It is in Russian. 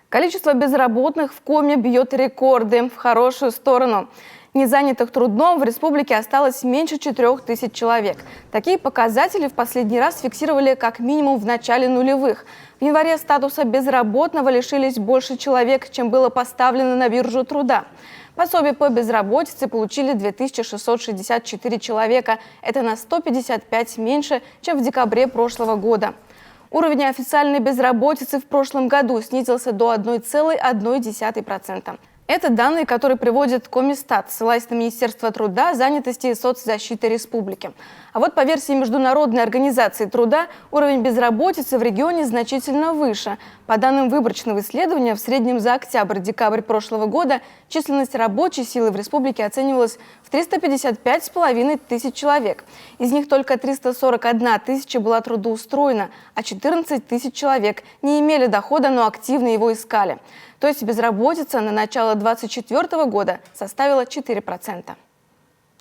Количество безработных в Коми бьет рекорды в хорошую сторону. Незанятых трудом в республике осталось меньше 4000 человек. Такие показатели в последний раз фиксировали как минимум в начале нулевых. В январе статуса безработного лишились больше человек, чем было поставлено на биржу труда. Пособие по безработице получили 2664 человека. Это на 155 меньше, чем в декабре прошлого года. Уровень официальной безработицы в прошлом году снизился до 1,1%. Это данные, которые приводит Комистат, ссылаясь на Министерство труда, занятости и соцзащиты республики. А вот по версии Международной организации труда, уровень безработицы в регионе значительно выше. По данным выборочного исследования, в среднем за октябрь-декабрь прошлого года численность рабочей силы в республике оценивалась в 355,5 тысяч человек. Из них только 341 тысяча была трудоустроена, а 14 тысяч человек не имели дохода, но активно его искали. То есть безработица на начало 2024 года составила 4%.